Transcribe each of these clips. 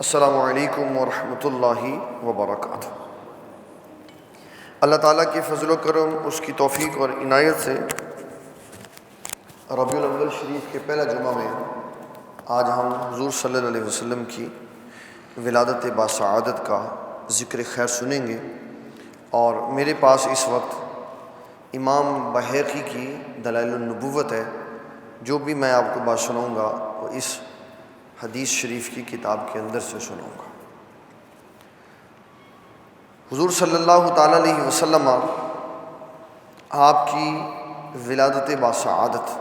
السلام علیکم ورحمۃ اللہ وبرکاتہ۔ اللہ تعالیٰ کی فضل و کرم، اس کی توفیق اور عنایت سے ربیع الاول شریف کے پہلا جمعہ میں آج ہم حضور صلی اللہ علیہ وسلم کی ولادت باسعادت کا ذکر خیر سنیں گے، اور میرے پاس اس وقت امام بحیقی کی دلائل النبوت ہے۔ جو بھی میں آپ کو بات سناؤں گا وہ اس حدیث شریف کی کتاب کے اندر سے سناؤں گا۔ حضور صلی اللہ تعالیٰ علیہ وسلم آپ کی ولادت باسعادت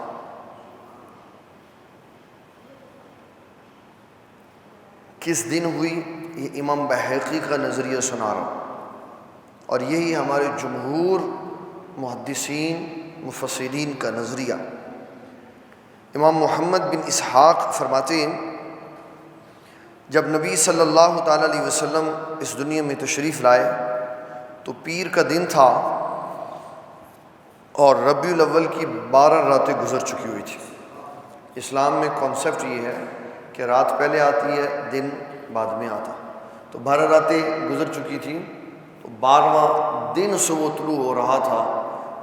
کس دن ہوئی، یہ امام بحیقی کا نظریہ سنا رہا ہوں، اور یہی ہمارے جمہور محدثین مفسرین کا نظریہ۔ امام محمد بن اسحاق فرماتے ہیں جب نبی صلی اللہ تعالیٰ علیہ وسلم اس دنیا میں تشریف لائے تو پیر کا دن تھا، اور ربیع الاول کی 12 راتیں گزر چکی ہوئی تھی۔ اسلام میں کانسیپٹ یہ ہے کہ رات پہلے آتی ہے، دن بعد میں آتا، تو 12 راتیں گزر چکی تھیں، تو 12واں دن صبح طلوع ہو رہا تھا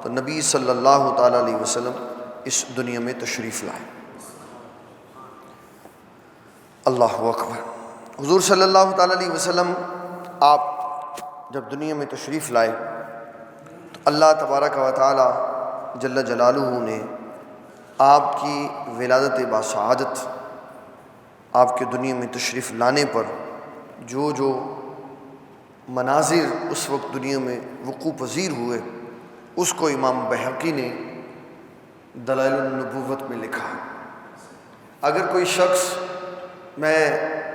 تو نبی صلی اللہ تعالیٰ علیہ وسلم اس دنیا میں تشریف لائے۔ اللہ اکبر۔ حضور صلی اللہ تعالیٰ علیہ وسلم آپ جب دنیا میں تشریف لائے تو اللہ تبارک و تعالیٰ جل جلالہ نے آپ کی ولادت باسعادت، آپ کے دنیا میں تشریف لانے پر جو مناظر اس وقت دنیا میں وقوع پذیر ہوئے، اس کو امام بحیقی نے دلائل النبوت میں لکھا ہے۔ اگر کوئی شخص، میں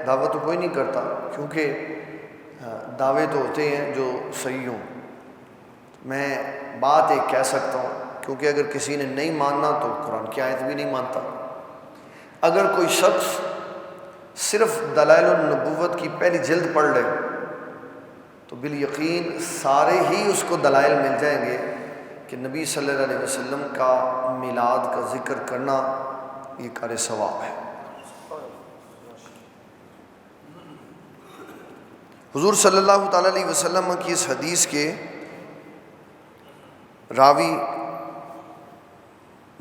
دعویٰ تو کوئی نہیں کرتا کیونکہ دعوے تو ہوتے ہیں جو صحیح ہوں، میں بات ایک کہہ سکتا ہوں کیونکہ اگر کسی نے نہیں ماننا تو قرآن کی آیت بھی نہیں مانتا۔ اگر کوئی شخص صرف دلائل النبوت کی پہلی جلد پڑھ لے تو بالیقین سارے ہی اس کو دلائل مل جائیں گے کہ نبی صلی اللہ علیہ وسلم کا میلاد کا ذکر کرنا یہ کار ثواب ہے۔ حضور صلی اللہ تعالیٰ علیہ وسلم کی اس حدیث کے راوی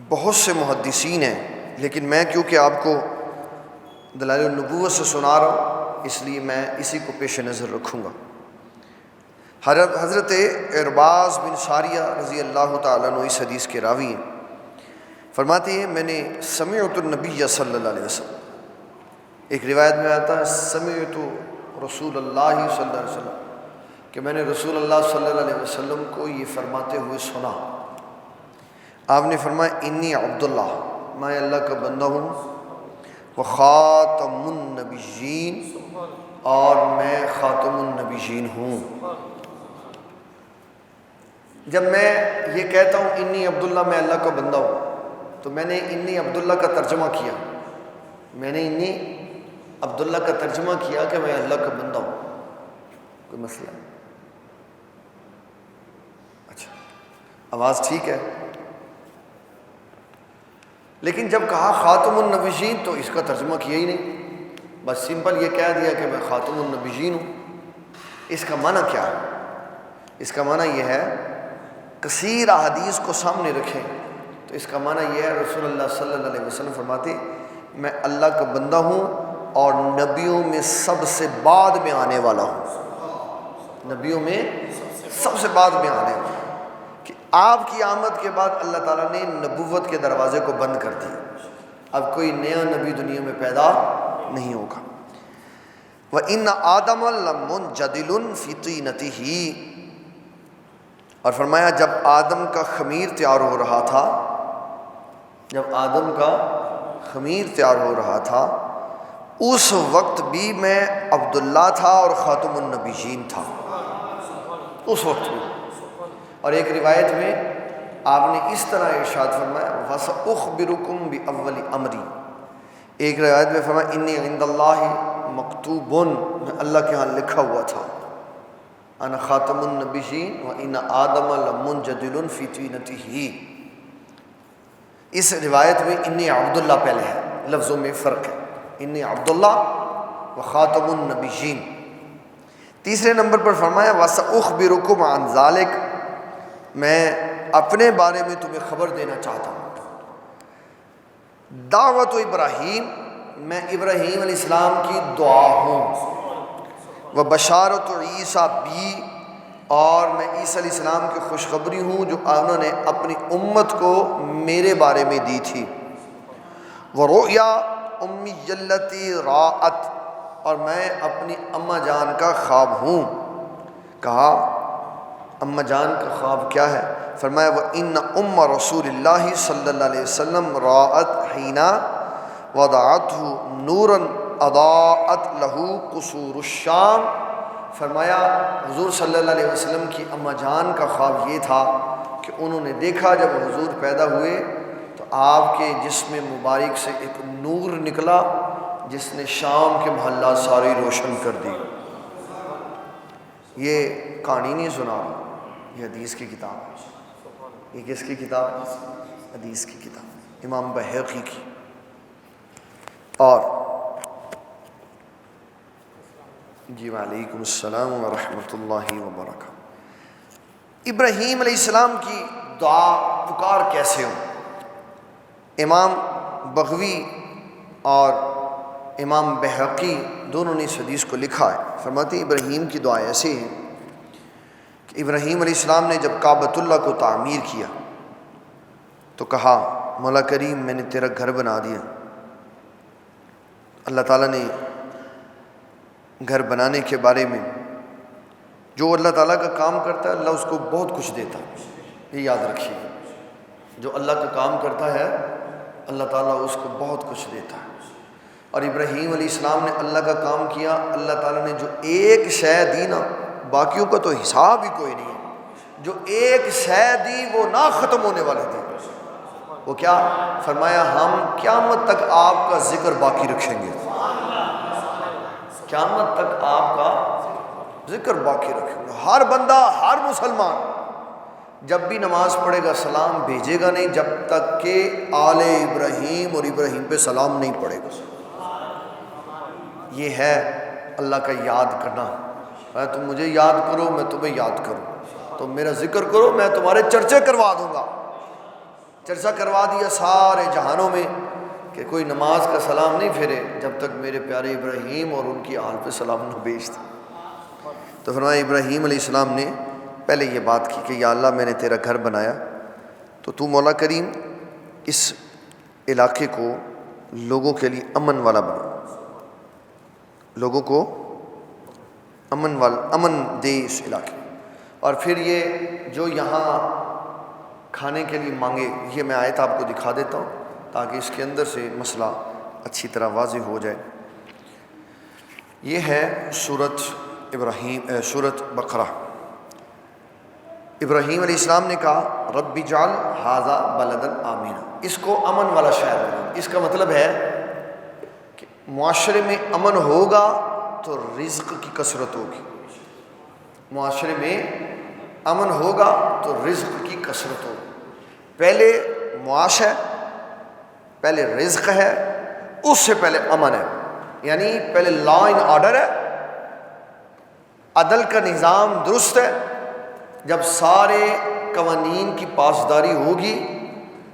بہت سے محدثین ہیں، لیکن میں کیونکہ آپ کو دلائل النبوت سے سنا رہا ہوں اس لیے میں اسی کو پیش نظر رکھوں گا۔ حضرت ارباز بن ساریہ رضی اللہ تعالیٰ عنہ اس حدیث کے راوی ہیں، فرماتے ہیں میں نے سمعت النبی صلی اللہ علیہ وسلم، ایک روایت میں آتا ہے سمعت رسول اللہ صلی اللہ علیہ وسلم، کہ میں نے رسول اللہ صلی اللہ علیہ وسلم کو یہ فرماتے ہوئے سنا۔ آپ نے فرمایا انی عبداللہ، میں اللہ کا بندہ ہوں، وخاتم النبیین، اور میں خاتم النبیین ہوں۔ جب میں یہ کہتا ہوں انی عبداللہ، میں اللہ کا بندہ ہوں، تو میں نے انی عبداللہ کا ترجمہ کیا، میں نے انی عبداللہ کا ترجمہ کیا کہ میں اللہ کا بندہ ہوں۔ کوئی مسئلہ؟ اچھا، آواز ٹھیک ہے؟ لیکن جب کہا خاتم النبیین تو اس کا ترجمہ کیا ہی نہیں، بس سمپل یہ کہہ دیا کہ میں خاتم النبیین ہوں۔ اس کا معنی کیا ہے؟ اس کا معنی یہ ہے، کثیر احادیث کو سامنے رکھیں تو اس کا معنی یہ ہے رسول اللہ صلی اللہ علیہ وسلم فرماتے میں اللہ کا بندہ ہوں اور نبیوں میں سب سے بعد میں آنے والا ہوں، نبیوں میں سب سے بعد میں آنے والا ہوں، کہ آپ کی آمد کے بعد اللہ تعالیٰ نے نبوت کے دروازے کو بند کر دیا، اب کوئی نیا نبی دنیا میں پیدا نہیں ہوگا۔ وَإِنَّ آدَمَ لَمُنْجَدِلٌ فِي طِينَتِهِ، اور فرمایا جب آدم کا خمیر تیار ہو رہا تھا، جب آدم کا خمیر تیار ہو رہا تھا اس وقت بھی میں عبداللہ تھا اور خاتم النبیین تھا، اس وقت بھی۔ اور ایک روایت میں آپ نے اس طرح ارشاد فرمایا وَسَأُخْبِرُكُمْ بِأَوَّلِ أَمْرِي، ایک روایت میں فرمایا انی عند اللہ مکتوبٌ، میں اللہ کے ہاں لکھا ہوا تھا، انا خاتم النبیین وان آدم لمنجدل فی طینتہ۔ اس روایت میں انی عبداللہ پہلے ہے، لفظوں میں فرق ہے، انی عبداللہ وخاتم النبیین۔ تیسرے نمبر پر فرمایا وَسَأُخْبِرُكُمْ عَنْ ذَلِكَ، میں اپنے بارے میں تمہیں خبر دینا چاہتا ہوں۔ دعوت ابراہیم، میں ابراہیم علیہ السلام کی دعا ہوں، و بشارت عیسیٰ بھی، اور میں عیسیٰ علیہ السلام کی خوشخبری ہوں جو انہوں نے اپنی امت کو میرے بارے میں دی تھی۔ ورؤیا امی التی راءت، اور میں اپنی اماں جان کا خواب ہوں۔ کہا اماں جان کا خواب کیا ہے؟ فرمایا وَإِنَّ أُمَّ رسول اللہ صلی اللہ علیہ وسلم راءت حین وضعته نورا اضاءت له قصور الشام۔ فرمایا حضور صلی اللہ علیہ وسلم کی اماں جان کا خواب یہ تھا کہ انہوں نے دیکھا جب حضور پیدا ہوئے تو آپ کے جسم مبارک سے ایک نور نکلا جس نے شام کے محلات ساری روشن کر دی۔ یہ کہانی نہیں سنا رہا، یہ حدیث کی کتاب ہے۔ یہ کس کی کتاب ہے؟ حدیث کی کتاب، امام بہقی کی۔ اور جی وعلیکم السلام ورحمۃ اللہ وبرکاتہ۔ ابراہیم علیہ السلام کی دعا پکار کیسے ہو؟ امام بغوی اور امام بہقی دونوں نے اس حدیث کو لکھا ہے۔ فرماتے ہیں ابراہیم کی دعا ایسے ہے کہ ابراہیم علیہ السلام نے جب کعبۃ اللہ کو تعمیر کیا تو کہا مولا کریم میں نے تیرا گھر بنا دیا۔ اللہ تعالیٰ نے گھر بنانے کے بارے میں، جو اللہ تعالیٰ کا کام کرتا ہے اللہ اس کو بہت کچھ دیتا ہے، یہ یاد رکھیے، جو اللہ کا کام کرتا ہے اللہ تعالیٰ اس کو بہت کچھ دیتا ہے۔ اور ابراہیم علیہ السلام نے اللہ کا کام کیا، اللہ تعالیٰ نے جو ایک شے دی نا، باقیوں کا تو حساب ہی کوئی نہیں ہے، جو ایک شے دی وہ نہ ختم ہونے والے دی۔ وہ کیا؟ فرمایا ہم قیامت تک آپ کا ذکر باقی رکھیں گے، قیامت تک آپ کا ذکر باقی رکھیں گے۔ ہر بندہ، ہر مسلمان جب بھی نماز پڑھے گا سلام بھیجے گا نہیں جب تک کہ آل ابراہیم اور ابراہیم پہ سلام نہیں پڑھے گا۔ یہ ہے اللہ کا یاد کرنا۔ تم مجھے یاد کرو میں تمہیں یاد کروں، تم میرا ذکر کرو میں تمہارے چرچے کروا دوں گا۔ چرچا کروا دیا سارے جہانوں میں کہ کوئی نماز کا سلام نہیں پھیرے جب تک میرے پیارے ابراہیم اور ان کی آل پہ سلام نہ بھیجتے۔ تو فرمایا ابراہیم علیہ السلام نے پہلے یہ بات کی کہ یا اللہ میں نے تیرا گھر بنایا تو مولا کریم اس علاقے کو لوگوں کے لیے امن والا بنا، لوگوں کو امن دے اس علاقے۔ اور پھر یہ جو یہاں کھانے کے لیے مانگے، یہ میں آیت آپ کو دکھا دیتا ہوں تاکہ اس کے اندر سے مسئلہ اچھی طرح واضح ہو جائے۔ یہ ہے سورۃ بقرہ۔ ابراہیم علیہ السلام نے کہا رب اجعل ھذا بلدا آمنا، اس کو امن والا شہر بنا۔ اس کا مطلب ہے کہ معاشرے میں امن ہوگا تو رزق کی کثرت ہوگی، معاشرے میں امن ہوگا تو رزق کی کثرت ہوگی۔ پہلے معاش ہے، پہلے رزق ہے، اس سے پہلے امن ہے، یعنی پہلے لا اینڈ آرڈر ہے، عدل کا نظام درست ہے۔ جب سارے قوانین کی پاسداری ہوگی،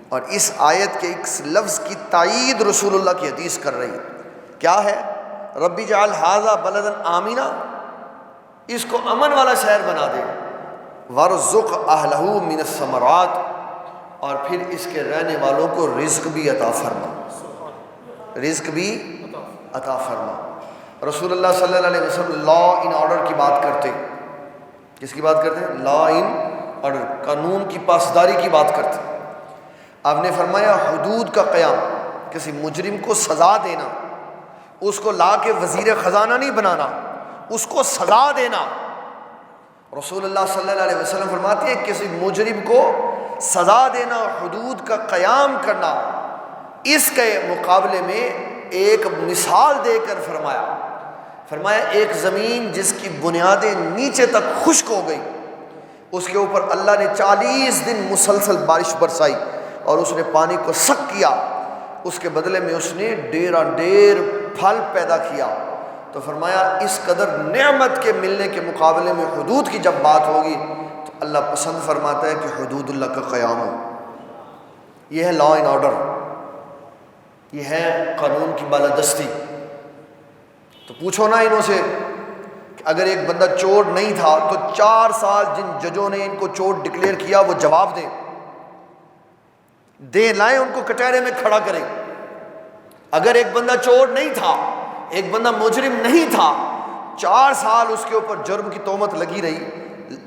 اور اس آیت کے ایک لفظ کی تائید رسول اللہ کی حدیث کر رہی ہے، کیا ہے؟ رب اجعل ھذا بلدا آمنا، اس کو امن والا شہر بنا دے، وارزق اہلہ من الثمرات، اور پھر اس کے رہنے والوں کو رزق بھی عطا فرما، رزق بھی عطا فرما۔ رسول اللہ صلی اللہ علیہ وسلم لا ان آرڈر کی بات کرتے، کس کی بات کرتے ہیں؟ لا ان آرڈر، قانون کی پاسداری کی بات کرتے۔ آپ نے فرمایا حدود کا قیام، کسی مجرم کو سزا دینا، اس کو لا کے وزیر خزانہ نہیں بنانا، اس کو سزا دینا۔ رسول اللہ صلی اللہ علیہ وسلم فرماتے ہیں کسی مجرم کو سزا دینا، حدود کا قیام کرنا، اس کے مقابلے میں ایک مثال دے کر فرمایا ایک زمین جس کی بنیادیں نیچے تک خشک ہو گئی، اس کے اوپر اللہ نے 40 دن مسلسل بارش برسائی اور اس نے پانی کو سک کیا، اس کے بدلے میں اس نے ڈیر پھل پیدا کیا، تو فرمایا اس قدر نعمت کے ملنے کے مقابلے میں حدود کی جب بات ہوگی تو اللہ پسند فرماتا ہے کہ حدود اللہ کا قیام ہو. یہ ہے لا اینڈ آرڈر، یہ ہے قانون کی بالادستی. تو پوچھو نا انہوں سے کہ اگر ایک بندہ چور نہیں تھا تو 4 سال جن ججوں نے ان کو چور ڈکلیئر کیا وہ جواب دیں لائیں ان کو کٹہرے میں کھڑا کریں. اگر ایک بندہ چور نہیں تھا، ایک بندہ مجرم نہیں تھا، 4 سال اس کے اوپر جرم کی تہمت لگی رہی،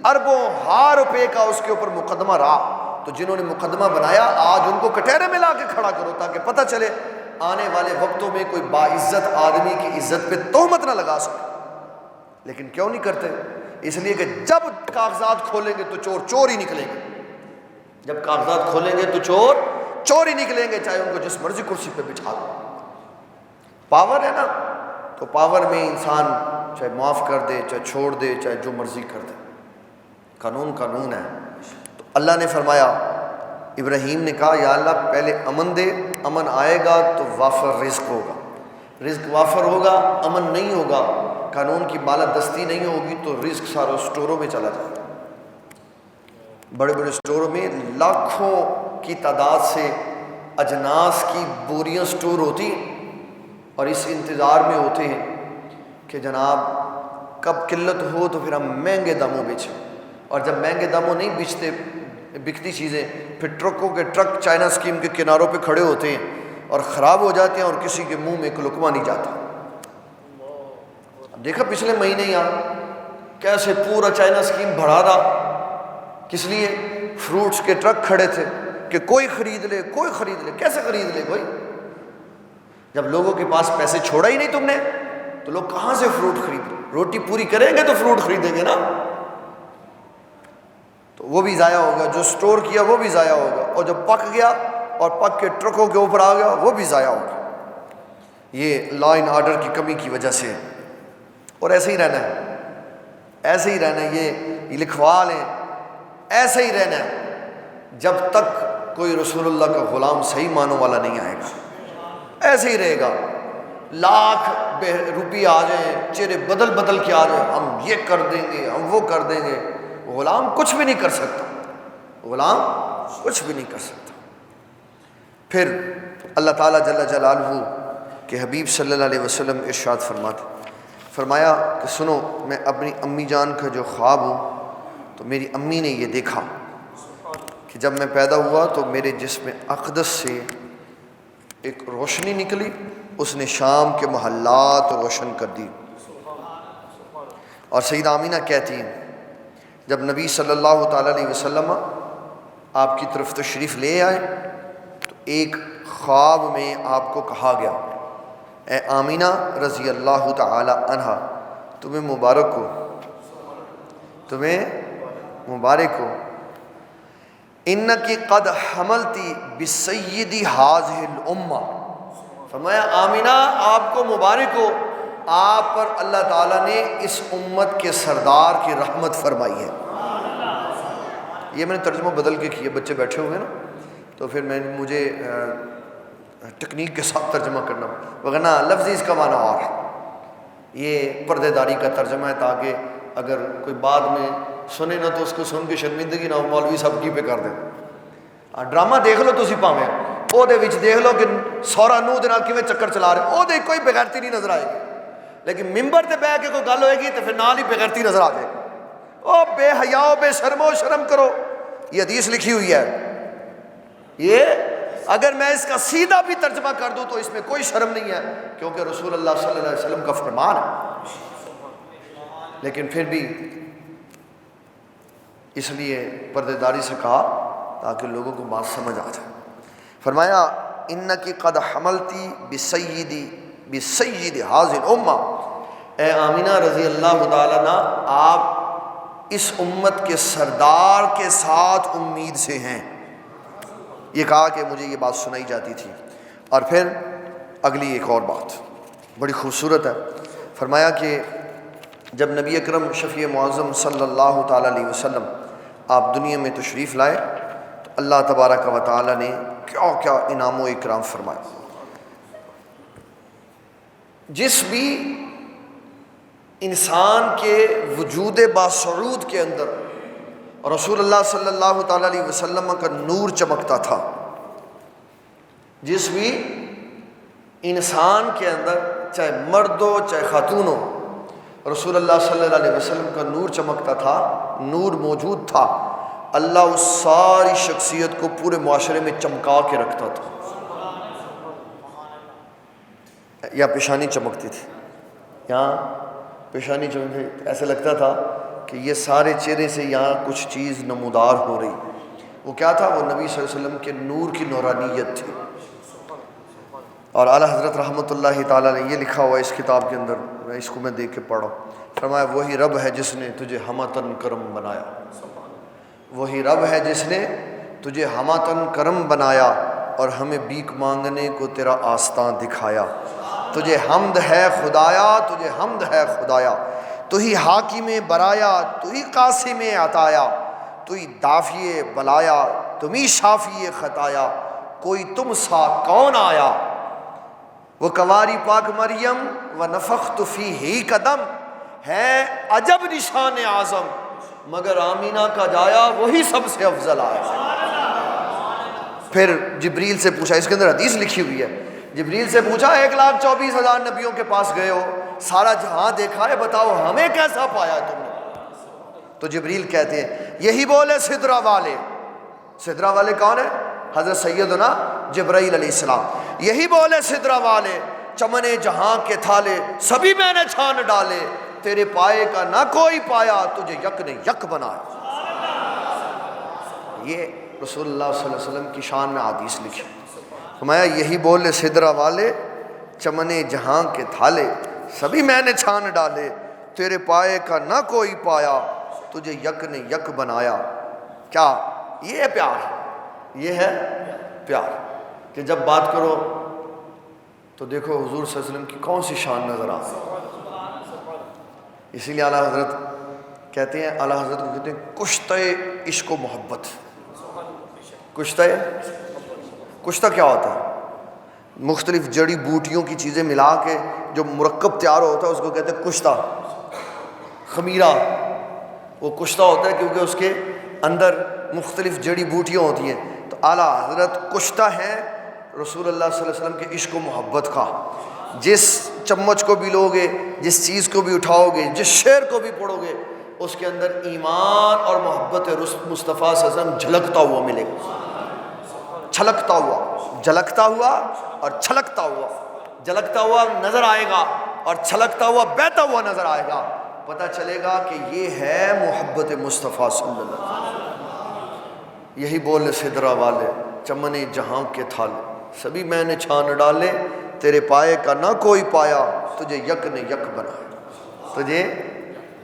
اربوں ہار روپے کا اس کے اوپر مقدمہ رہا، تو جنہوں نے مقدمہ بنایا آج ان کو کٹہرے میں لا کے کھڑا کرو تاکہ پتہ چلے آنے والے وقتوں میں کوئی باعزت آدمی کی عزت پہ تہمت نہ لگا سکے. لیکن کیوں نہیں کرتے؟ اس لیے کہ جب کاغذات کھولیں گے تو چور چور ہی نکلیں گے. جب کاغذات کھولیں گے تو چور چور ہی نکلیں گے، چاہے ان کو جس مرضی کرسی پہ بٹھا دو. پاور ہے نا، تو پاور میں انسان چاہے معاف کر دے، چاہے چھوڑ دے، چاہے جو مرضی کر دے. قانون قانون ہے. تو اللہ نے فرمایا، ابراہیم نے کہا یا اللہ پہلے امن دے، امن آئے گا تو وافر رزق ہوگا، رزق وافر ہوگا، امن نہیں ہوگا، قانون کی بالادستی نہیں ہوگی تو رزق سارا اسٹوروں میں چلا جائے گا. بڑے بڑے اسٹوروں میں لاکھوں کی تعداد سے اجناس کی بوریاں اسٹور ہوتی ہیں اور اس انتظار میں ہوتے ہیں کہ جناب کب قلت ہو تو پھر ہم مہنگے داموں بیچیں. اور جب مہنگے داموں نہیں بکتی چیزیں، پھر ٹرکوں کے ٹرک چائنا اسکیم کے کناروں پہ کھڑے ہوتے ہیں اور خراب ہو جاتے ہیں اور کسی کے منہ میں ایک لقمہ نہیں جاتا. اب دیکھا پچھلے مہینے یہاں کیسے پورا چائنا اسکیم بڑھا رہا، کس لیے؟ فروٹس کے ٹرک کھڑے تھے کہ کوئی خرید لے، کوئی خرید لے. کیسے خرید لے کوئی؟ جب لوگوں کے پاس پیسے چھوڑا ہی نہیں تم نے تو لوگ کہاں سے فروٹ خرید؟ روٹی پوری کریں گے تو فروٹ خریدیں گے نا. تو وہ بھی ضائع ہوگا، جو سٹور کیا وہ بھی ضائع ہوگا، اور جو پک گیا اور پک کے ٹرکوں کے اوپر آ گیا وہ بھی ضائع ہوگا. یہ لا اینڈ آرڈر کی کمی کی وجہ سے. اور ایسے ہی رہنا ہے، ایسے ہی رہنا ہے. یہ لکھوا لیں، ایسے ہی رہنا ہے جب تک کوئی رسول اللہ کا غلام صحیح معنوں والا نہیں آئے گا. ایسے ہی رہے گا. لاکھ روپیے آ جائیں، چہرے بدل کے آ جائیں، ہم یہ کر دیں گے، ہم وہ کر دیں گے، غلام کچھ بھی نہیں کر سکتا. غلام کچھ بھی نہیں کر سکتا. پھر اللہ تعالیٰ جل جلالہ کے حبیب صلی اللہ علیہ وسلم ارشاد فرمایا کہ سنو، میں اپنی امی جان کا جو خواب ہوں، تو میری امی نے یہ دیکھا کہ جب میں پیدا ہوا تو میرے جسم اقدس سے ایک روشنی نکلی، اس نے شام کے محلات روشن کر دی. اور سیدہ آمینہ کہتی ہیں جب نبی صلی اللہ تعالیٰ علیہ وسلم آپ کی طرف تشریف لے آئے تو ایک خواب میں آپ کو کہا گیا، اے آمینہ رضی اللہ تعالیٰ عنہ، تمہیں مبارک ہو، تمہیں مبارک ہو، انکی قد حملتی بسیدی ہذہ الامہ. فرمایا آمینہ آپ کو مبارک ہو، آپ پر اللہ تعالیٰ نے اس امت کے سردار کی رحمت فرمائی ہے. یہ میں نے ترجمہ بدل کے کیا، بچے بیٹھے ہوئے نا تو پھر مجھے ٹیکنیک کے ساتھ ترجمہ کرنا، وگرنہ لفظی اس کا معنی اور ہے. یہ پردے داری کا ترجمہ ہے تاکہ اگر کوئی بعد میں سنے نہ تو اس کو سن کے شرمندگی نہ ہو، مولوی صاحب کی پہ کر دیں. ڈرامہ دیکھ لو تسی پاویں، او دے وچ دیکھ لو کہ سورا نوح دے نال کیویں چکر چلا رہے، او دے کوئی بغیرتی نہیں نظر آئے گی، لیکن ممبر تے بیٹھ کے کوئی گل ہوئے گی تو پھر نال ہی بغیرتی نظر آ جائے گی. او بے حیاؤ، بے شرمو، شرم کرو. یہ حدیث لکھی ہوئی ہے. یہ اگر میں اس کا سیدھا بھی ترجمہ کر دوں تو اس میں کوئی شرم نہیں ہے کیونکہ رسول اللہ صلی اللہ علیہ وسلم کا فرمان ہے. لیکن پھر بھی اس لیے پردے داری سے کہا تاکہ لوگوں کو بات سمجھ آ جائے. فرمایا انکی قد حملتی بسید ہذہ الامہ، اے آمینہ رضی اللہ تعالیٰ عنہ آپ اس امت کے سردار کے ساتھ امید سے ہیں. یہ کہا کہ مجھے یہ بات سنائی جاتی تھی. اور پھر اگلی ایک اور بات بڑی خوبصورت ہے. فرمایا کہ جب نبی اکرم شفیع معظم صلی اللہ تعالیٰ علیہ وسلم آپ دنیا میں تشریف لائے تو اللہ تبارک و تعالیٰ نے کیا کیا انعام و اکرام فرمائے. جس بھی انسان کے وجود باسعود کے اندر رسول اللہ صلی اللہ تعالیٰ علیہ وسلم کا نور چمکتا تھا. جس بھی انسان کے اندر چاہے مرد ہو چاہے خاتون ہو رسول اللہ صلی اللہ علیہ وسلم کا نور چمکتا تھا, نور موجود تھا. اللہ اس ساری شخصیت کو پورے معاشرے میں چمکا کے رکھتا تھا. یا پیشانی چمکتی تھی, یہاں پیشانی چمکتی, ایسا لگتا تھا کہ یہ سارے چہرے سے یہاں کچھ چیز نمودار ہو رہی. وہ کیا تھا؟ وہ نبی صلی اللہ علیہ وسلم کے نور کی نورانیت تھی. اور اعلیٰ حضرت رحمۃ اللہ تعالیٰ نے یہ لکھا ہوا اس کتاب کے اندر, اس کو میں دیکھ کے پڑھا, فرمایا وہی رب ہے جس نے تجھے ہمتن کرم بنایا. وہی رب ہے جس نے تجھے ہمتن کرم بنایا اور ہمیں بھیک مانگنے کو تیرا آستان دکھایا. تجھے حمد ہے خدایا, تجھے حمد ہے خدایا. تو ہی حاکم برایا, تو ہی قاسم عطایا, تو ہی دافع بلایا, تم ہی شافی خطایا. کوئی تم سا کون آیا, وہ کنواری پاک مریم و نفخت فیہ قدم. ہے عجب نشان اعظم مگر آمینہ کا جایا وہی سب سے افضل آیا. پھر جبریل سے پوچھا, اس کے اندر حدیث لکھی ہوئی ہے, جبریل سے پوچھا 1,24,000 نبیوں کے پاس گئے ہو, سارا جہاں دیکھا ہے, بتاؤ ہمیں کیسا پایا تم نے؟ تو جبریل کہتے ہیں یہی بولے سدرہ والے. سدرہ والے کون ہے؟ حضرت سیدنا جبرائیل علیہ السلام. یہی بولے سدرہ والے چمن جہاں کے تھالے سبھی میں نے چھان ڈالے, تیرے پائے کا نہ کوئی پایا تجھے یک نے یک بنایا. یہ رسول اللہ صلی اللہ علیہ وسلم کی شان میں حدیث لکھی. فرمایا یہی بولے سدرہ والے چمن جہاں کے تھالے سبھی میں نے چھان ڈالے, تیرے پائے کا نہ کوئی پایا تجھے یک نے یک بنایا. کیا یہ ہے پیار؟ یہ ہے پیار کہ جب بات کرو تو دیکھو حضور صلی اللہ علیہ وسلم کی کون سی شان نظر آتی. اسی لیے اعلیٰ حضرت کہتے ہیں, اعلیٰ حضرت کو کہتے ہیں کشتہ عشق و محبت. کشتہ کیا ہوتا ہے؟ مختلف جڑی بوٹیوں کی چیزیں ملا کے جو مرکب تیار ہوتا ہے اس کو کہتے ہیں کشتہ. خمیرہ وہ کشتہ ہوتا ہے کیونکہ اس کے اندر مختلف جڑی بوٹیاں ہوتی ہیں. تو اعلیٰ حضرت کشتہ ہیں رسول اللہ صلی اللہ علیہ وسلم کے عشق و محبت کا. جس چمچ کو بھی لو گے, جس چیز کو بھی اٹھاؤ گے, جس شعر کو بھی پڑھو گے, اس کے اندر ایمان اور محبت مصطفیٰ صلی اللہ علیہ وسلم جھلکتا ہوا ملے گا. چھلکتا ہوا, جھلکتا ہوا اور چھلکتا ہوا. جھلکتا ہوا نظر آئے گا اور چھلکتا ہوا بہتا ہوا نظر آئے گا. پتہ چلے گا کہ یہ ہے محبت مصطفیٰ صلی اللہ علیہ وسلم. یہی بولے سدرہ والے چمن جہاں کے تھالے سبھی میں نے چھان ڈالے, تیرے پائے کا نہ کوئی پایا تجھے یک نے یک بنایا. تجھے,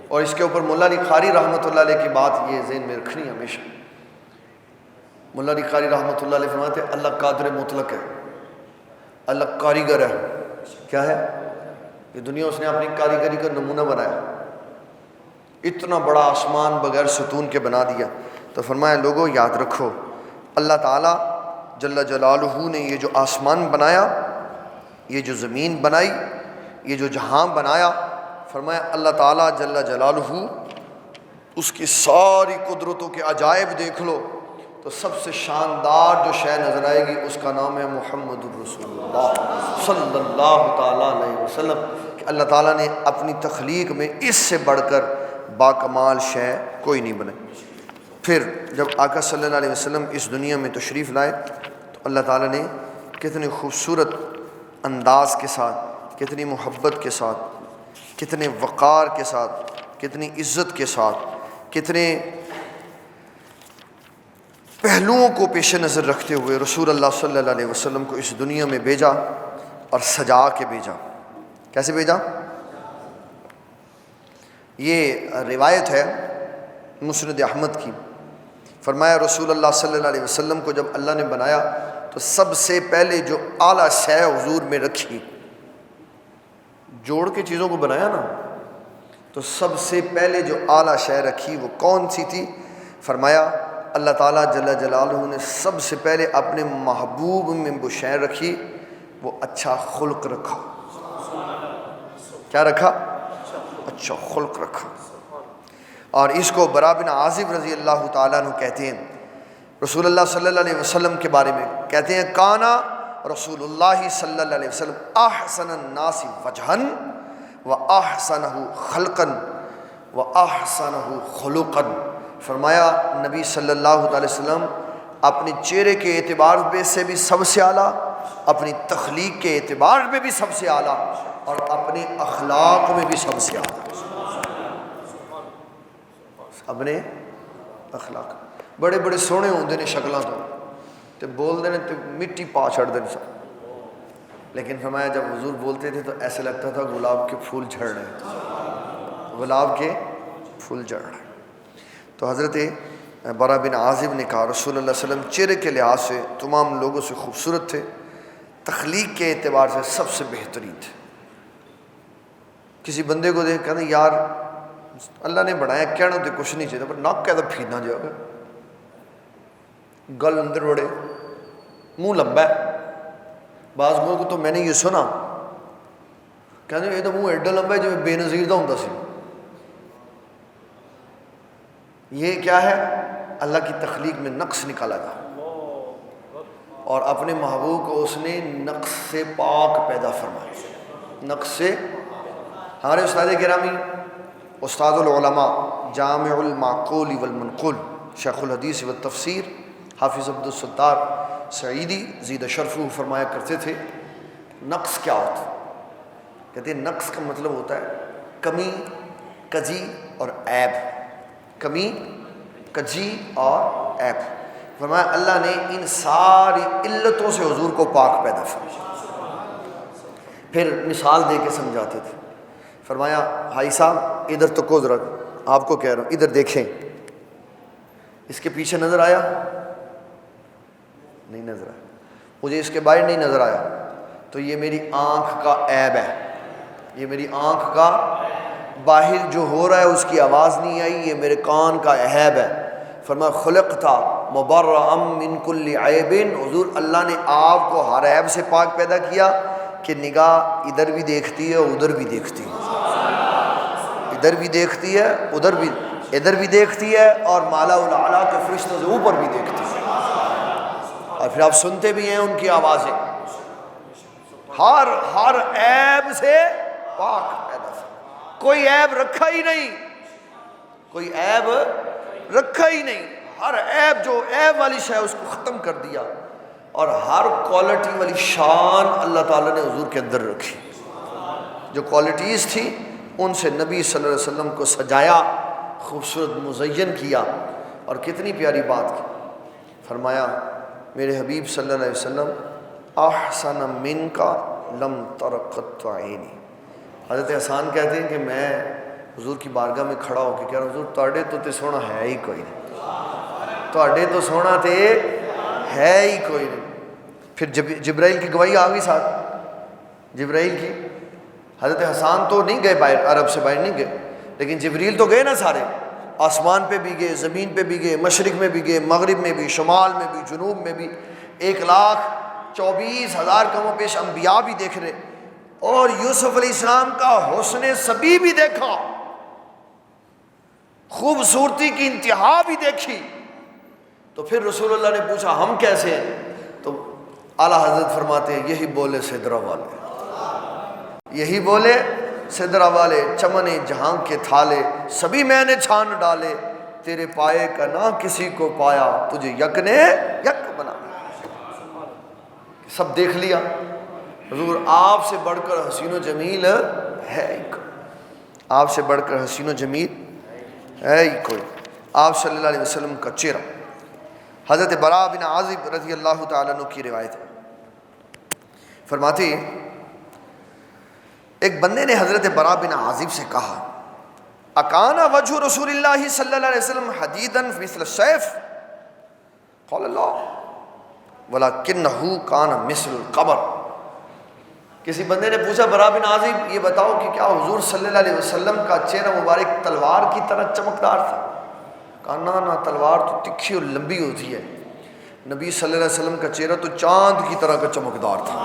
اور اس کے اوپر مولا علی قاری رحمۃ اللہ علیہ کی بات یہ ذہن میں رکھنی ہمیشہ. مولا علی قاری رحمۃ اللہ علیہ فرماتے ہیں اللہ قادر مطلق ہے, اللہ کاریگر ہے. کیا ہے یہ دنیا اس نے اپنی کاریگری کا نمونہ بنایا. اتنا بڑا آسمان بغیر ستون کے بنا دیا. تو فرمایا لوگوں یاد رکھو اللہ تعالیٰ جل جلالہ نے یہ جو آسمان بنایا, یہ جو زمین بنائی, یہ جو جہاں بنایا, فرمایا اللہ تعالیٰ جل جلالہ اس کی ساری قدرتوں کے عجائب دیکھ لو تو سب سے شاندار جو شے نظر آئے گی اس کا نام ہے محمد الرسول اللہ صلی اللہ تعالیٰ علیہ وسلم. کہ اللہ تعالیٰ نے اپنی تخلیق میں اس سے بڑھ کر باکمال شے کوئی نہیں بنائی. پھر جب آقا صلی اللہ علیہ وسلم اس دنیا میں تشریف لائے تو اللہ تعالیٰ نے کتنے خوبصورت انداز کے ساتھ, کتنی محبت کے ساتھ, کتنے وقار کے ساتھ, کتنی عزت کے ساتھ, کتنے پہلوؤں کو پیش نظر رکھتے ہوئے رسول اللہ صلی اللہ علیہ وسلم کو اس دنیا میں بھیجا اور سجا کے بھیجا. کیسے بھیجا؟ یہ روایت ہے مسند احمد کی. فرمایا رسول اللہ صلی اللہ علیہ وسلم کو جب اللہ نے بنایا تو سب سے پہلے جو اعلیٰ شے حضور میں رکھی, جوڑ کے چیزوں کو بنایا نا, تو سب سے پہلے جو اعلیٰ شے رکھی وہ کون سی تھی؟ فرمایا اللہ تعالیٰ جل جلالہ نے سب سے پہلے اپنے محبوب میں وہ شے رکھی, وہ اچھا خلق رکھا. کیا رکھا؟ اچھا خلق رکھا. اور اس کو برا بن عازب رضی اللہ تعالیٰ عنہ کہتے ہیں رسول اللہ صلی اللہ علیہ وسلم کے بارے میں، کہتے ہیں کانا رسول اللہ صلی اللہ علیہ وسلم احسن الناس وجہن و احسنہ خلقن و احسنہ خلقن. فرمایا نبی صلی اللہ علیہ وسلم اپنے چہرے کے اعتبار پہ سے بھی سب سے اعلیٰ، اپنی تخلیق کے اعتبار پہ بھی سب سے اعلیٰ، اور اپنے اخلاق میں بھی سب سے اعلیٰ. اپنے اخلاق بڑے بڑے سونے ہوندے نے شکلاں تو بولتے ہیں تو مٹی پا چھڑ دیں سب، لیکن فرمایا جب حضور بولتے تھے تو ایسے لگتا تھا گلاب کے پھول جھڑ رہے ہیں، گلاب کے پھول جھڑ رہے ہیں. تو حضرت برا بن عازب نے کہا رسول اللہ صلی اللہ علیہ وسلم چہرے کے لحاظ سے تمام لوگوں سے خوبصورت تھے، تخلیق کے اعتبار سے سب سے بہترین تھے. کسی بندے کو دیکھ کہتے یار اللہ نے بنایا کہنا تو کچھ نہیں چاہیے، پر نک کہتا پھیرنا جو ہے، گل اندر بڑے منہ لمبا ہے. بعض لوگوں کو تو میں نے یہ سنا کہتے یہ تو منہ ایڈا لمبا ہے جو بے نظیر دا ہوندا سی. یہ کیا ہے؟ اللہ کی تخلیق میں نقص نکالا تھا، اور اپنے محبوب کو اس نے نقص سے پاک پیدا فرمایا. نقص سے ہمارے استاد گرامی استاد العلماء جامع المعقول والمنقول شیخ الحدیث والتفسیر حافظ عبد الستار سعیدی زید شرفہ فرمایا کرتے تھے نقص کیا ہوتا ہے؟ کہتے ہیں نقص کا مطلب ہوتا ہے کمی، کجی اور عیب. کمی، کجی اور عیب. فرمایا اللہ نے ان ساری علتوں سے حضور کو پاک پیدا فرمایا. پھر مثال دے کے سمجھاتے تھے. فرمایا بھائی صاحب ادھر تو کو ذرا، آپ کو کہہ رہا ہوں ادھر دیکھیں، اس کے پیچھے نظر آیا؟ نہیں نظر آیا. مجھے اس کے باہر نہیں نظر آیا تو یہ میری آنکھ کا عیب ہے. یہ میری آنکھ کا باہر جو ہو رہا ہے اس کی آواز نہیں آئی، یہ میرے کان کا عیب ہے. فرمایا خلقتا مبرأ من کل عیب. حضور اللہ نے آپ کو ہر عیب سے پاک پیدا کیا کہ نگاہ ادھر بھی دیکھتی ہے ادھر بھی دیکھتی ہے، ادھر بھی دیکھتی ہے ادھر بھی، ادھر بھی دیکھتی ہے، اور مالا الاعلیٰ کے فرشتوں سے اوپر بھی دیکھتی ہے، اور پھر آپ سنتے بھی ہیں ان کی آوازیں. ہر عیب سے پاک پیدا فرمایا. کوئی عیب رکھا ہی نہیں، کوئی عیب رکھا ہی نہیں. ہر عیب جو عیب والی شے اس کو ختم کر دیا، اور ہر کوالٹی والی شان اللہ تعالیٰ نے حضور کے اندر رکھی. جو کوالٹیز تھی ان سے نبی صلی اللہ علیہ وسلم کو سجایا، خوبصورت مزین کیا. اور کتنی پیاری بات کی. فرمایا میرے حبیب صلی اللہ علیہ وسلم احسن من کا لم تر قط عینی. حضرت حسان کہتے ہیں کہ میں حضور کی بارگاہ میں کھڑا ہو کے کہہ رہا ہوں حضور تواڈے تو تے سونا ہے ہی کوئی نہیں، تواڈے تو سونا تے ہے ہی کوئی نہیں. پھر جبرائیل کی گواہی آ گئی ساتھ، جبرائیل کی. حضرت حسان تو نہیں گئے باہر، عرب سے باہر نہیں گئے، لیکن جبریل تو گئے نا سارے. آسمان پہ بھی گئے، زمین پہ بھی گئے، مشرق میں بھی گئے، مغرب میں بھی، شمال میں بھی، جنوب میں بھی. 1,24,000 کم و بیش انبیاء بھی دیکھ رہے، اور یوسف علیہ السلام کا حسن سبی بھی دیکھا، خوبصورتی کی انتہا بھی دیکھی. تو پھر رسول اللہ نے پوچھا ہم کیسے ہیں؟ تو اعلیٰ حضرت فرماتے ہیں یہی بولے سدرہ والے، یہی بولے سدرہ والے، چمن جہاں کے تھالے سبھی میں نے چھان ڈالے، تیرے پائے کا نہ کسی کو پایا، تجھے یک نے یک بنا. سب دیکھ لیا. حضور آپ سے بڑھ کر حسین و جمیل ہے ہی کوئی، آپ سے بڑھ کر حسین و جمیل ہے ہی کوئی. آپ صلی اللہ علیہ وسلم کا چہرہ. حضرت برا بن عازب رضی اللہ تعالیٰ عنہ کی روایت ہے، فرماتے ایک بندے نے حضرت برا بن عازب سے کہا اکانا وجہ رسول اللہ صلی اللہ علیہ وسلم حدیداً مثل السیف؟ قال اللہ ولکنہ کان مثل القمر. کسی بندے نے پوچھا برا بن عازب یہ بتاؤ کہ کیا حضور صلی اللہ علیہ وسلم کا چہرہ مبارک تلوار کی طرح چمکدار تھا؟ کہا نہ تلوار تو تکھی اور لمبی ہوتی ہے، نبی صلی اللہ علیہ وسلم کا چہرہ تو چاند کی طرح کا چمکدار تھا،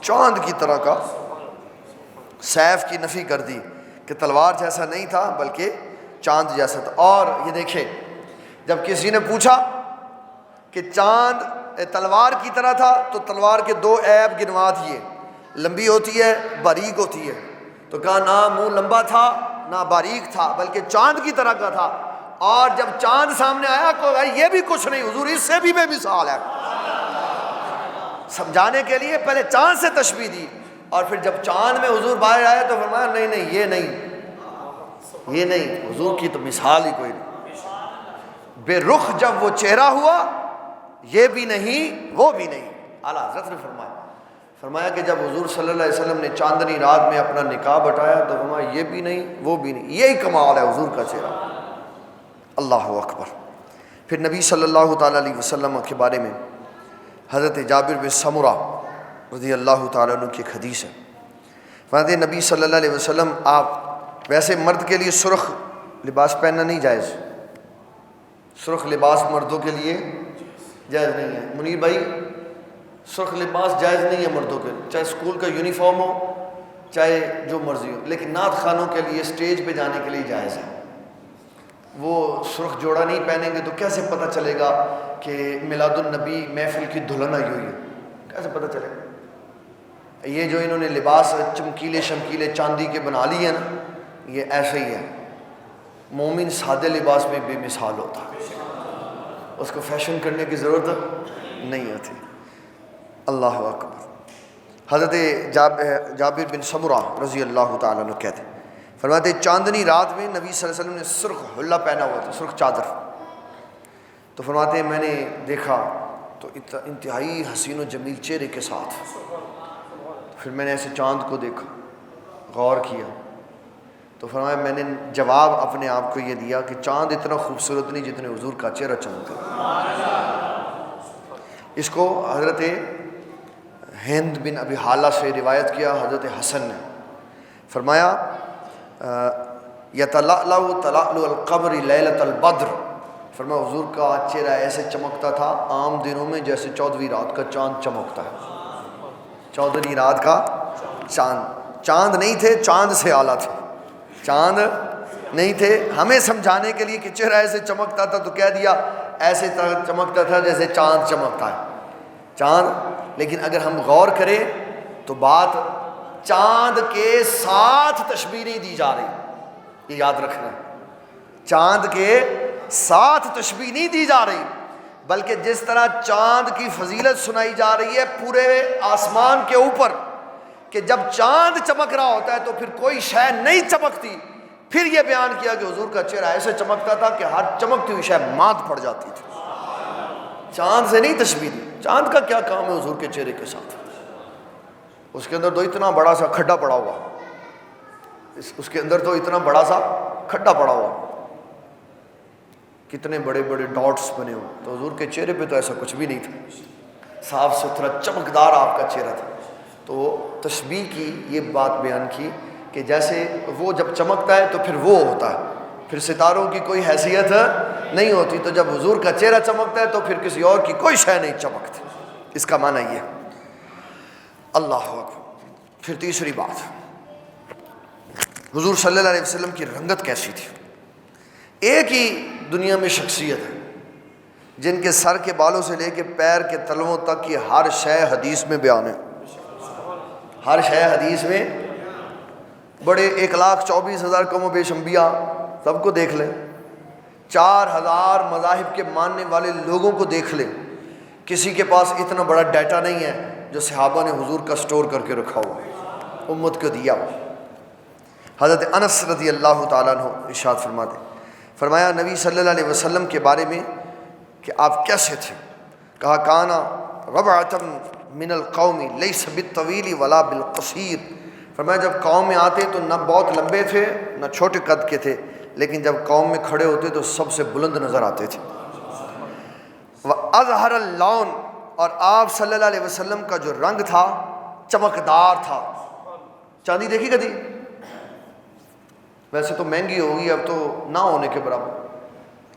چاند کی طرح کا. سیف کی نفی کر دی کہ تلوار جیسا نہیں تھا بلکہ چاند جیسا تھا۔ اور یہ دیکھیں جب کسی نے پوچھا کہ چاند تلوار کی طرح تھا تو تلوار کے دو عیب گنوا دیے، لمبی ہوتی ہے باریک ہوتی ہے، تو کہا نہ منہ لمبا تھا نہ باریک تھا بلکہ چاند کی طرح کا تھا۔ اور جب چاند سامنے آیا کہا یہ بھی کچھ نہیں حضور، اس سے بھی بے مثال ہے۔ سمجھانے کے لیے پہلے چاند سے تشبیہ دی، اور پھر جب چاند میں حضور باہر آئے تو فرمایا نہیں نہیں یہ نہیں حضور کی تو مثال ہی کوئی نہیں۔ بے رخ جب وہ چہرہ ہوا یہ بھی نہیں وہ بھی نہیں۔ اعلیٰ حضرت نے فرمایا کہ جب حضور صلی اللہ علیہ وسلم نے چاندنی رات میں اپنا نقاب ہٹایا تو فرمایا یہ بھی نہیں وہ بھی نہیں، یہی کمال ہے حضور کا چہرہ۔ اللہ اکبر۔ پھر نبی صلی اللہ تعالیٰ علیہ وسلم کے بارے میں حضرت جابر بن سمرہ رضی اللہ تعالیٰ عنہ کی ایک حدیث ہے، فرماتے ہیں نبی صلی اللہ علیہ وسلم آپ ویسے مرد کے لیے سرخ لباس پہننا نہیں جائز، سرخ لباس مردوں کے لیے جائز نہیں ہے۔ منیر بھائی سرخ لباس جائز نہیں ہے مردوں کے، چاہے اسکول کا یونیفارم ہو چاہے جو مرضی ہو، لیکن نعت خانوں کے لیے اسٹیج پہ جانے کے لیے جائز ہے۔ وہ سرخ جوڑا نہیں پہنیں گے تو کیسے پتہ چلے گا کہ میلاد النبی محفل کی دلہن آئی ہوئی ہے، کیسے پتہ چلے گا؟ یہ جو انہوں نے لباس چمکیلے شمکیلے چاندی کے بنا لیے نا، یہ ایسے ہی ہے۔ مومن سادے لباس میں بے مثال ہوتا ہے، اس کو فیشن کرنے کی ضرورت نہیں ہوتی۔ اللہ اکبر۔ حضرت جابر بن سمرہ رضی اللہ تعالیٰ عنہ کہتے ہیں، فرماتے چاندنی رات میں نبی صلی اللہ علیہ وسلم نے سرخ حلہ پہنا ہوا تھا، سرخ چادر، تو فرماتے ہیں میں نے دیکھا تو انتہائی حسین و جمیل چہرے کے ساتھ، پھر میں نے ایسے چاند کو دیکھا غور کیا تو فرمایا میں نے جواب اپنے آپ کو یہ دیا کہ چاند اتنا خوبصورت نہیں جتنے حضور کا چہرہ چمکتا۔ اس کو حضرت ہند بن ابی حالہ سے روایت کیا حضرت حسن نے، فرمایا یتلألأ تلألؤ القمر لیلۃ البدر، فرمایا حضور کا چہرہ ایسے چمکتا تھا عام دنوں میں جیسے 14ویں رات کا چاند چمکتا ہے۔ 14ویں رات کا چاند نہیں تھے، چاند سے اعلیٰ تھے، چاند نہیں تھے۔ ہمیں سمجھانے کے لیے کہ چہرہ ایسے چمکتا تھا تو کہہ دیا ایسے چمکتا تھا جیسے چاند چمکتا ہے، چاند۔ لیکن اگر ہم غور کریں تو بات چاند کے ساتھ تشبیہ نہیں دی جا رہی، یہ یاد رکھنا ہے، چاند کے ساتھ تشبیہ نہیں دی جا رہی، بلکہ جس طرح چاند کی فضیلت سنائی جا رہی ہے پورے آسمان کے اوپر کہ جب چاند چمک رہا ہوتا ہے تو پھر کوئی شے نہیں چمکتی، پھر یہ بیان کیا کہ حضور کا چہرہ ایسے چمکتا تھا کہ ہر چمکتی ہوئی شے مات پڑ جاتی تھی۔ چاند سے نہیں تشبیہ دی، چاند کا کیا کام ہے حضور کے چہرے کے ساتھ؟ اس کے اندر تو اتنا بڑا سا کھڈا پڑا ہوا، اس کے اندر تو اتنا بڑا سا کھڈا پڑا ہوا، کتنے بڑے بڑے ڈاٹس بنے ہوئے، تو حضور کے چہرے پہ تو ایسا کچھ بھی نہیں تھا، صاف ستھرا چمکدار آپ کا چہرہ تھا۔ تو تشبیہ کی یہ بات بیان کی کہ جیسے وہ جب چمکتا ہے تو پھر وہ ہوتا ہے، پھر ستاروں کی کوئی حیثیت نہیں ہوتی، تو جب حضور کا چہرہ چمکتا ہے تو پھر کسی اور کی کوئی شے نہیں چمکتی، اس کا معنی یہ۔ اللہ اکبر۔ پھر تیسری بات، حضور صلی اللہ علیہ وسلم کی رنگت کیسی تھی؟ ایک ہی دنیا میں شخصیت ہے جن کے سر کے بالوں سے لے کے پیر کے تلووں تک کی ہر شے حدیث میں بیان ہے، ہر شے حدیث میں۔ بڑے 1,24,000 کم و بیش انبیاء سب کو دیکھ لیں، 4,000 مذاہب کے ماننے والے لوگوں کو دیکھ لیں، کسی کے پاس اتنا بڑا ڈیٹا نہیں ہے جو صحابہ نے حضور کا سٹور کر کے رکھا ہوا، امت کو دیا۔ حضرت انس رضی اللہ تعالیٰ عنہ ارشاد فرماتے، فرمایا نبی صلی اللہ علیہ وسلم کے بارے میں کہ آپ کیسے تھے، کہا کانا ربعۃ من القوم لیس بالطویل ولا بالقصیر، فرمایا جب قوم میں آتے تو نہ بہت لمبے تھے نہ چھوٹے قد کے تھے، لیکن جب قوم میں کھڑے ہوتے تو سب سے بلند نظر آتے تھے۔ وَأَظْهَرَ اللَّوْنَ، اور آپ صلی اللہ علیہ وسلم کا جو رنگ تھا چمکدار تھا۔ چاندی دیکھی کبھی؟ ویسے تو مہنگی ہوگی اب تو نہ ہونے کے برابر،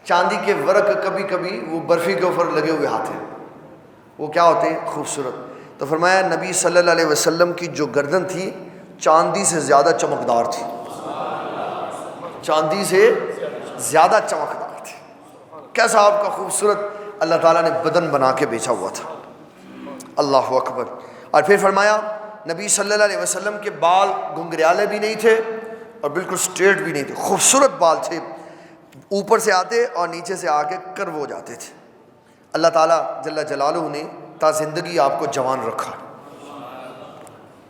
چاندی کے ورق کبھی کبھی وہ برفی کے اوپر لگے ہوئے ہاتھ ہیں، وہ کیا ہوتے ہیں؟ خوبصورت۔ تو فرمایا نبی صلی اللہ علیہ وسلم کی جو گردن تھی چاندی سے زیادہ چمکدار تھی، چاندی سے زیادہ چمکدار تھی. کیسا آپ کا خوبصورت اللہ تعالیٰ نے بدن بنا کے بیچا ہوا تھا. اللہ اکبر. اور پھر فرمایا نبی صلی اللہ علیہ وسلم کے بال گھنگریالے بھی نہیں تھے اور بالکل سٹریٹ بھی نہیں تھے، خوبصورت بال تھے، اوپر سے آتے اور نیچے سے آ کے کرو ہو جاتے تھے. اللہ تعالیٰ جل جلالہ نے تا زندگی آپ کو جوان رکھا.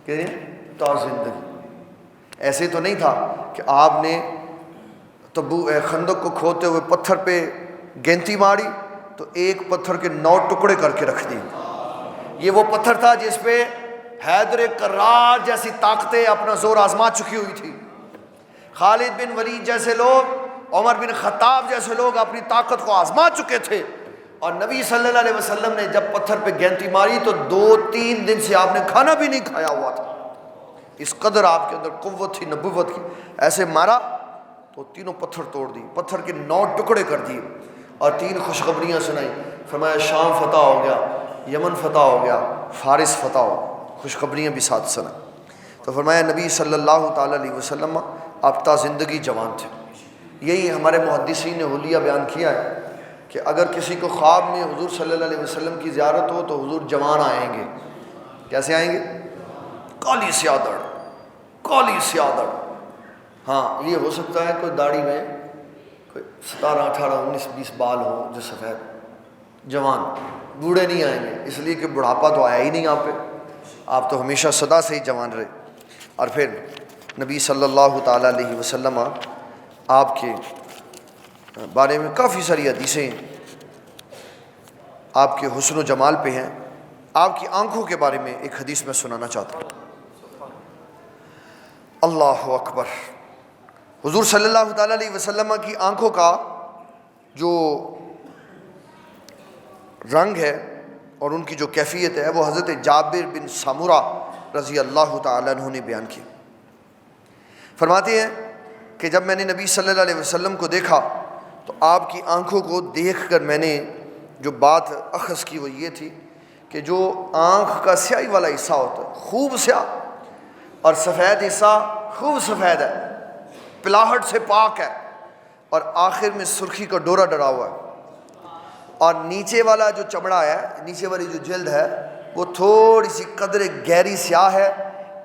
کہہ رہے ہیں تا زندگی. ایسے تو نہیں تھا کہ آپ نے خندق کو کھودتے ہوئے پتھر پہ گینتی ماری تو ایک پتھر کے 9 ٹکڑے کر کے رکھ دی. یہ وہ پتھر تھا جس پہ حیدر کرار جیسی طاقتیں اپنا زور آزما چکی ہوئی تھی. خالد بن ولید جیسے لوگ، عمر بن خطاب جیسے لوگ اپنی طاقت کو آزما چکے تھے. اور نبی صلی اللہ علیہ وسلم نے جب پتھر پہ گینتی ماری تو 2-3 دن سے آپ نے کھانا بھی نہیں کھایا ہوا تھا. اس قدر آپ کے اندر قوت تھی نبوت کی. ایسے مارا تو تینوں پتھر توڑ دی، پتھر کے 9 ٹکڑے کر دیے اور 3 خوشخبریاں سنائی. فرمایا شام فتح ہو گیا، یمن فتح ہو گیا، فارس فتح ہو. خوشخبریاں بھی ساتھ سنا. تو فرمایا نبی صلی اللہ تعالیٰ علیہ وسلم آپ تا زندگی جوان تھے. یہی ہمارے محدثین نے حلیہ بیان کیا ہے کہ اگر کسی کو خواب میں حضور صلی اللہ علیہ وسلم کی زیارت ہو تو حضور جوان آئیں گے. کیسے آئیں گے؟ کالی سیادڑ، کالی سیادڑ. ہاں یہ ہو سکتا ہے کوئی داڑھی میں کوئی 17 18 19 20 بال ہو جو سفید، جوان. بوڑھے نہیں آئیں گے اس لیے کہ بڑھاپا تو آیا ہی نہیں آپ پہ، آپ تو ہمیشہ سدا سے ہی جوان رہے. اور پھر نبی صلی اللہ تعالیٰ علیہ وسلم آپ کے بارے میں کافی ساری حدیثیں آپ کے حسن و جمال پہ ہیں. آپ کی آنکھوں کے بارے میں ایک حدیث میں سنانا چاہتا ہوں. اللہ اکبر. حضور صلی اللہ تعالیٰ علیہ وسلم کی آنکھوں کا جو رنگ ہے اور ان کی جو کیفیت ہے وہ حضرت جابر بن سامورہ رضی اللہ تعالیٰ عنہ نے بیان کی. فرماتے ہیں کہ جب میں نے نبی صلی اللہ علیہ وسلم کو دیکھا تو آپ کی آنکھوں کو دیکھ کر میں نے جو بات اخذ کی وہ یہ تھی کہ جو آنکھ کا سیاہی والا حصہ ہوتا ہے خوب سیاہ اور سفید حصہ خوب سفید ہے، پلاہٹ سے پاک ہے اور آخر میں سرخی کا ڈورا ڈرا ہوا ہے. اور نیچے والا جو چمڑا ہے، نیچے والی جو جلد ہے وہ تھوڑی سی قدر گہری سیاہ ہے.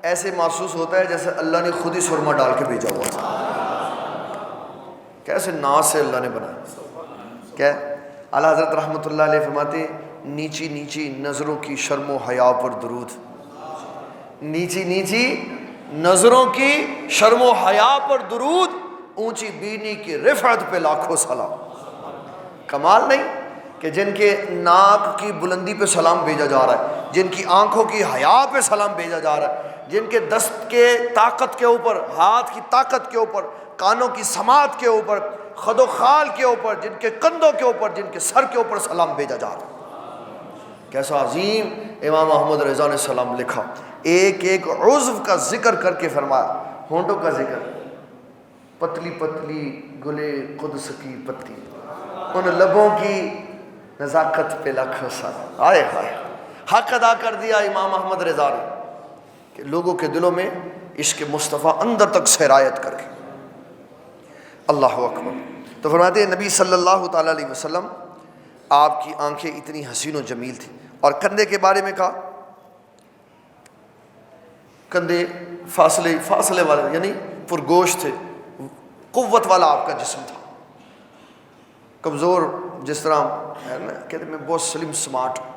ایسے محسوس ہوتا ہے جیسے اللہ نے خود ہی سرما ڈال کے بھیجا ہوا تھا. کیسے ناز سے اللہ نے بنایا. کیا اعلیٰ حضرت رحمۃ اللہ علیہ فرماتے نیچی نیچی نظروں کی شرم و حیا پر درود. نیچی نیچی نظروں کی شرم و حیا پر درود، اونچی بینی کی رفعت پہ لاکھوں سلام. کمال نہیں کہ جن کے ناک کی بلندی پہ سلام بھیجا جا رہا ہے، جن کی آنکھوں کی حیا پہ سلام بھیجا جا رہا ہے، جن کے دست کے طاقت کے اوپر، ہاتھ کی طاقت کے اوپر، کانوں کی سماعت کے اوپر، خد و خال کے اوپر، جن کے کندھوں کے اوپر، جن کے سر کے اوپر سلام بھیجا جا رہا ہے. کیسا عظیم امام احمد رضا نے سلام لکھا. ایک ایک عضو کا ذکر کر کے فرمایا. ہونٹوں کا ذکر، پتلی پتلی گلے قدس کی پتی، ان لبوں کی نزاکت پہ لاکھوں سلام. آئے ہائے، حق ادا کر دیا امام احمد رضا نے کہ لوگوں کے دلوں میں عشق مصطفیٰ اندر تک سرایت کر کے. اللہ اکبر. تو فرماتے ہیں نبی صلی اللہ تعالیٰ علیہ وسلم آپ کی آنکھیں اتنی حسین و جمیل تھیں. اور کندھے کے بارے میں کہا کندھے فاصلے والے یعنی پرگوش تھے، قوت والا آپ کا جسم تھا. کمزور جس طرح ہے نا، کہتے میں بہت سلیم سمارٹ ہوں.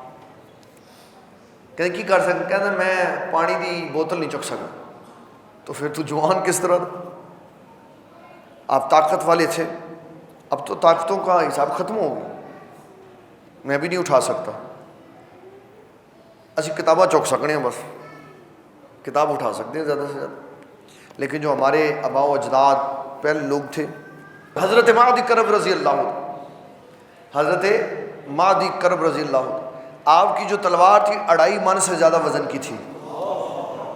کہتے کی کر سکتے، کہتے میں پانی دی بوتل نہیں چک سکا. تو پھر تو جوان کس طرح تھا؟ آپ طاقت والے تھے. اب تو طاقتوں کا حساب ختم ہو گیا، میں بھی نہیں اٹھا سکتا. اسی کتاباں چوک سکنے ہیں، بس کتاب اٹھا سکتے ہیں زیادہ سے زیادہ. لیکن جو ہمارے آباء و اجداد پہلے لوگ تھے، حضرت مہدی کرب رضی اللہ عنہ، حضرت مہدی کرب رضی اللہ عنہ، آپ کی جو تلوار تھی 2.5 من سے زیادہ وزن کی تھی،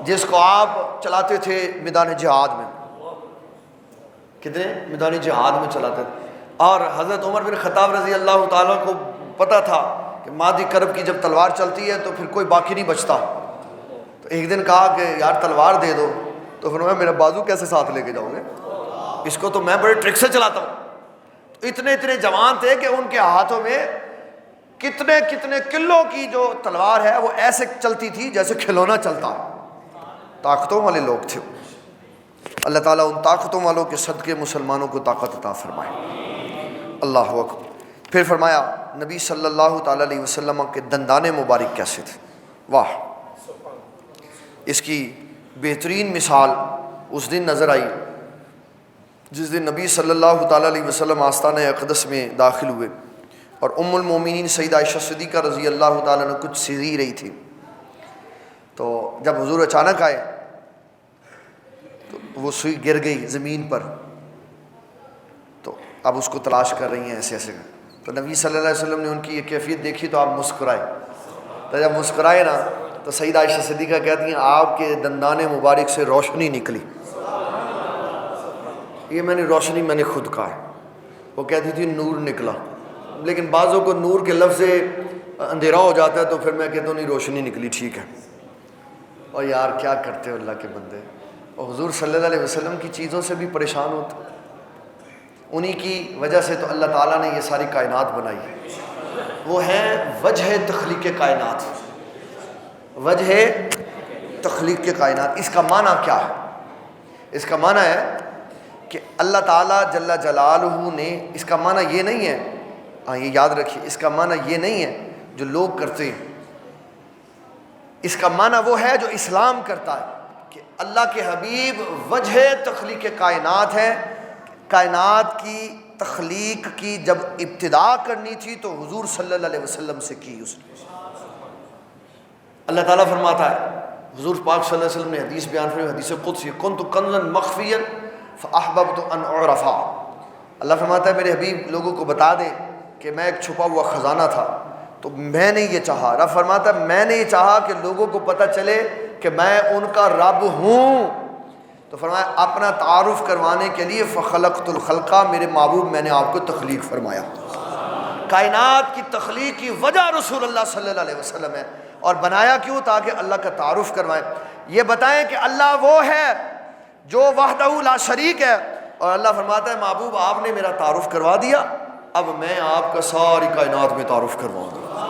جس کو آپ چلاتے تھے میدان جہاد میں. کتنے میدان جہاد میں چلاتے تھے. اور حضرت عمر بن خطاب رضی اللہ تعالیٰ کو پتہ تھا کہ مہدی کرب کی جب تلوار چلتی ہے تو پھر کوئی باقی نہیں بچتا. تو ایک دن کہا کہ یار تلوار دے دو. تو فرمایا میرا بازو کیسے ساتھ لے کے جاؤ گے؟ اس کو تو میں بڑے ٹرک سے چلاتا ہوں۔ اتنے اتنے جوان تھے کہ ان کے ہاتھوں میں کتنے کتنے کلو کی جو تلوار ہے وہ ایسے چلتی تھی جیسے کھلونا چلتا ہے، طاقتوں والے لوگ تھے۔ اللہ تعالیٰ ان طاقتوں والوں کے صدقے مسلمانوں کو طاقت عطا فرمائے۔ اللہ اکبر۔ پھر فرمایا نبی صلی اللہ تعالیٰ علیہ وسلم کے دندان مبارک کیسے تھے، واہ! اس کی بہترین مثال اس دن نظر آئی جس دن نبی صلی اللہ تعالیٰ علیہ وسلم آستانہ اقدس میں داخل ہوئے اور ام المومنین سیدہ عائشہ صدیقہ رضی اللہ تعالیٰ عنہ کچھ سی رہی تھی۔ تو جب حضور اچانک آئے تو وہ سوئی گر گئی زمین پر، تو اب اس کو تلاش کر رہی ہیں ایسے ایسے۔ تو نبی صلی اللہ علیہ وسلم نے ان کی یہ کیفیت دیکھی تو آپ مسکرائے۔ تو جب مسکرائے نا تو سیدہ عائشہ صدیقہ کہتی ہیں آپ کے دندان مبارک سے روشنی نکلی۔ یہ روشنی میں نے خود کہا ہے، وہ کہتی تھی نور نکلا، لیکن بعضوں کو نور کے لفظ سے اندھیرا ہو جاتا ہے تو پھر میں کہتا ہوں نہیں روشنی نکلی، ٹھیک ہے۔ اور یار کیا کرتے ہو اللہ کے بندے، اور حضور صلی اللہ علیہ وسلم کی چیزوں سے بھی پریشان ہوتے، انہی کی وجہ سے تو اللہ تعالیٰ نے یہ ساری کائنات بنائی ہے۔ وہ ہیں وجہ تخلیق کائنات، وجہ تخلیق کائنات۔ اس کا معنی کیا ہے؟ اس کا معنی ہے کہ اللہ تعالیٰ جل جلالہ نے، اس کا معنی یہ نہیں ہے، ہاں یہ یاد رکھیے، اس کا معنی یہ نہیں ہے جو لوگ کرتے ہیں، اس کا معنی وہ ہے جو اسلام کرتا ہے کہ اللہ کے حبیب وجہ تخلیق کائنات ہے۔ کائنات کی تخلیق کی جب ابتدا کرنی تھی تو حضور صلی اللہ علیہ وسلم سے کی اس نے۔ اللہ تعالیٰ فرماتا ہے، حضور پاک صلی اللہ علیہ وسلم نے حدیث بیان فرمائی، حدیث قدسی، کنت کنزا مخفیا فاحببت ان اعرفا۔ اللہ فرماتا ہے میرے حبیب لوگوں کو بتا دے کہ میں ایک چھپا ہوا خزانہ تھا، تو میں نے یہ چاہا، رب فرماتا ہے میں نے یہ چاہا کہ لوگوں کو پتہ چلے کہ میں ان کا رب ہوں، تو فرمایا اپنا تعارف کروانے کے لیے فخلقت الخلقہ، میرے محبوب میں نے آپ کو تخلیق فرمایا۔ کائنات کی تخلیق کی وجہ رسول اللہ صلی اللہ علیہ وسلم ہے، اور بنایا کیوں؟ تاکہ اللہ کا تعارف کروائیں، یہ بتائیں کہ اللہ وہ ہے جو وحدہ لا شریک ہے۔ اور اللہ فرماتا ہے محبوب آپ نے میرا تعارف کروا دیا، اب میں آپ کا ساری کائنات میں تعارف کرواؤں گا،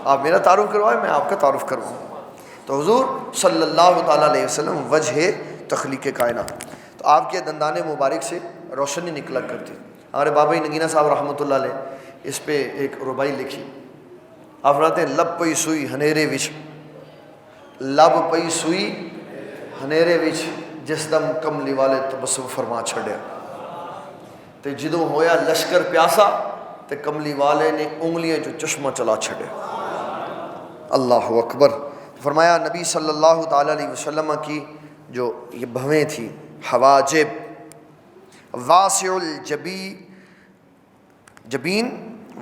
آپ میرا تعارف کروائیں میں آپ کا تعارف کرواؤں گا۔ تو حضور صلی اللہ تعالیٰ علیہ وسلم وجہ تخلیق کائنات، تو آپ کے دندان مبارک سے روشنی نکلا کرتی۔ ہمارے بابا نگینہ صاحب رحمۃ اللہ علیہ اس پہ ایک ربائی لکھی، آپ فرماتے ہیں لب پئی سوئی ہنیرے وچ، لب پئی سوئی ہنیرے وچ، جس دم کملی والے تبسم فرما چھڑیا، تے جدوں ہویا لشکر پیاسا تے کملی والے نے انگلیاں جو چشمہ چلا چھڑیا۔ اللہ اکبر۔ فرمایا نبی صلی اللہ تعالیٰ علیہ وسلم کی جو یہ بھویں تھیں، حواجب، واسع جبین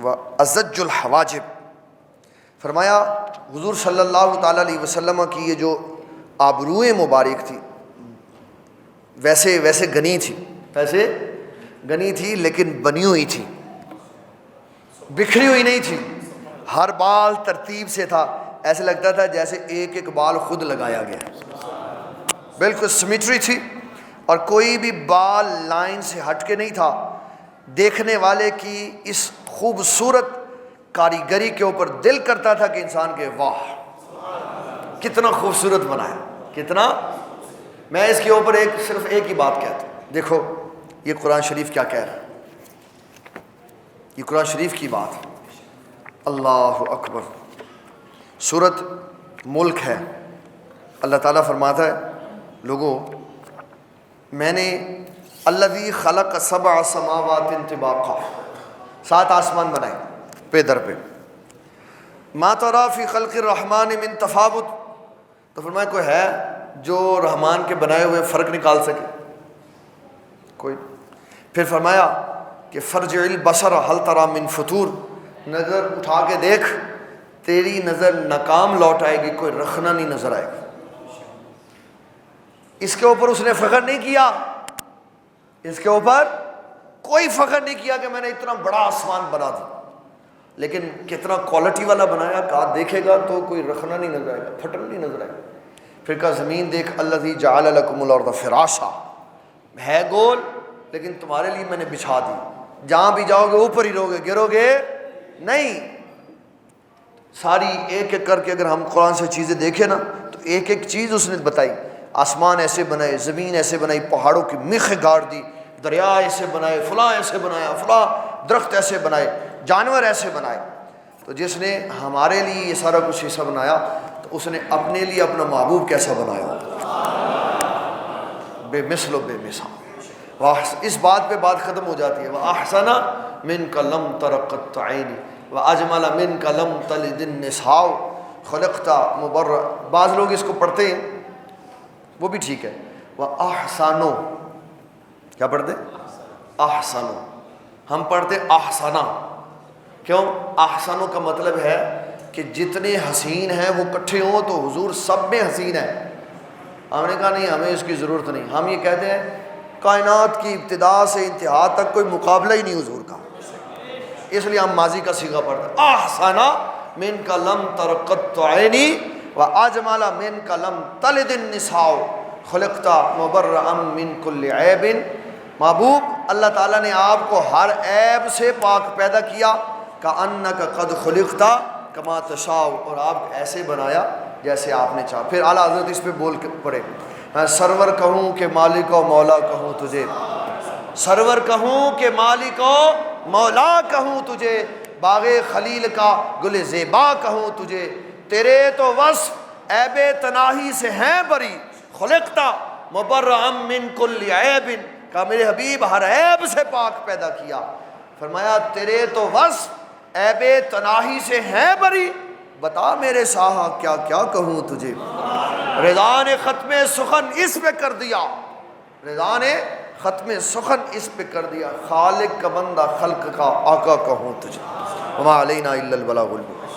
و ازج الحواجب، فرمایا حضور صلی اللہ تعالیٰ علیہ وسلم کی یہ جو آبروئیں مبارک تھی ویسے گنی تھی، ویسے گنی تھی لیکن بنی ہوئی تھی، بکھری ہوئی نہیں تھی، ہر بال ترتیب سے تھا، ایسے لگتا تھا جیسے ایک ایک بال خود لگایا گیا، بالکل سمیٹری تھی، اور کوئی بھی بال لائن سے ہٹ کے نہیں تھا۔ دیکھنے والے کی اس خوبصورت کاریگری کے اوپر دل کرتا تھا کہ انسان کے واہ کتنا خوبصورت بنایا، کتنا۔ میں اس کے اوپر صرف ایک ہی بات کہتا ہوں، دیکھو یہ قرآن شریف کیا کہہ رہا ہے، یہ قرآن شریف کی بات ہے۔ اللہ اکبر۔ سورۃ ملک ہے، اللہ تعالیٰ فرماتا ہے لوگوں میں نے الذی خلق سبع سماوات طباقا، 7 آسمان بنائے پہ در پہ، ما تری فی خلق الرحمن من تفاوت، تو فرمایا کوئی ہے جو رحمان کے بنائے ہوئے فرق نکال سکے؟ کوئی۔ پھر فرمایا کہ فرجع البصر هل تری من فطور، نظر اٹھا کے دیکھ تیری نظر ناکام لوٹ آئے گی، کوئی رخنا نہیں نظر آئے گا۔ اس کے اوپر اس نے فخر نہیں کیا، اس کے اوپر کوئی فخر نہیں کیا کہ میں نے اتنا بڑا آسمان بنا دیا، لیکن کتنا کوالٹی والا بنایا، کہا دیکھے گا تو کوئی رخنا نہیں نظر آئے گا، پھٹن نہیں نظر آئے گا۔ پھر کہا زمین دیکھ الذی جعل لکم الارض فراشا، ہے گول لیکن تمہارے لیے میں نے بچھا دی، جہاں بھی جاؤ گے اوپر ہی رہو گے، گرو گے نہیں۔ ساری ایک ایک کر کے اگر ہم قرآن سے چیزیں دیکھیں نا تو ایک ایک چیز اس نے بتائی، آسمان ایسے بنائے، زمین ایسے بنائی، پہاڑوں کی میخیں گاڑ دی، دریا ایسے بنائے، فلاں ایسے بنایا، فلاں درخت ایسے بنائے، جانور ایسے بنائے۔ تو جس نے ہمارے لیے یہ سارا کچھ ایسا بنایا تو اس نے اپنے لیے اپنا محبوب کیسا بنایا، بے مثل و بے مثال۔ اس بات پہ بات ختم ہو جاتی ہے، وَأَحْسَنَ مِنْكَ لَمْ تَرَ قَطُّ عَيْنِي وَأَجْمَلَ مِنْكَ لَمْ تَلِدِ النِّسَاءُ خُلِقْتَ مُبَرَّأً۔ بعض لوگ اس کو پڑھتے ہیں، وہ بھی ٹھیک ہے، وَأَحْسَنُ، کیا پڑھتے احسن، ہم پڑھتے احسنہ۔ کیوں؟ احسنوں کا مطلب ہے کہ جتنے حسین ہیں وہ کٹھے ہوں تو حضور سب میں حسین ہے۔ ہم نے کہا نہیں، ہمیں اس کی ضرورت نہیں، ہم یہ کہتے ہیں کائنات کی ابتدا سے انتہا تک کوئی مقابلہ ہی نہیں حضور کا، اس لیے ہم ماضی کا صیغہ پڑھتے ہیں، احسن منک لم تر قط عینی واجمل منک لم تلد النساء خلقت مبرئا من کل عیب۔ محبوب اللہ تعالیٰ نے آپ کو ہر عیب سے پاک پیدا کیا، کأنک قد خلقت کما تشاء، اور آپ ایسے بنایا جیسے آپ نے چاہا۔ پھر اعلیٰ حضرت اس پہ بول کے پڑھے، میں سرور کہوں کہ مالک و مولا کہوں تجھے، سرور کہوں کہ مالک و مولا کہوں تجھے، باغ خلیل کا گل زیبا کہوں تجھے، تیرے تو وصف عیب تناہی سے ہیں بری، خلقت مبرئا من کل عیب، کہ میرے حبیب ہر عیب سے پاک پیدا کیا۔ فرمایا تیرے تو وصف عیب تناہی سے ہیں بری، بتا میرے ساہا کیا کیا کہوں تجھے۔ رضا نے ختم سخن اس پہ کر دیا، رضا نے ختم سخن اس پہ کر دیا، خالق کا بندہ خلق کا آقا کہوں تجھے، وما علینا الا البلاغ المبین۔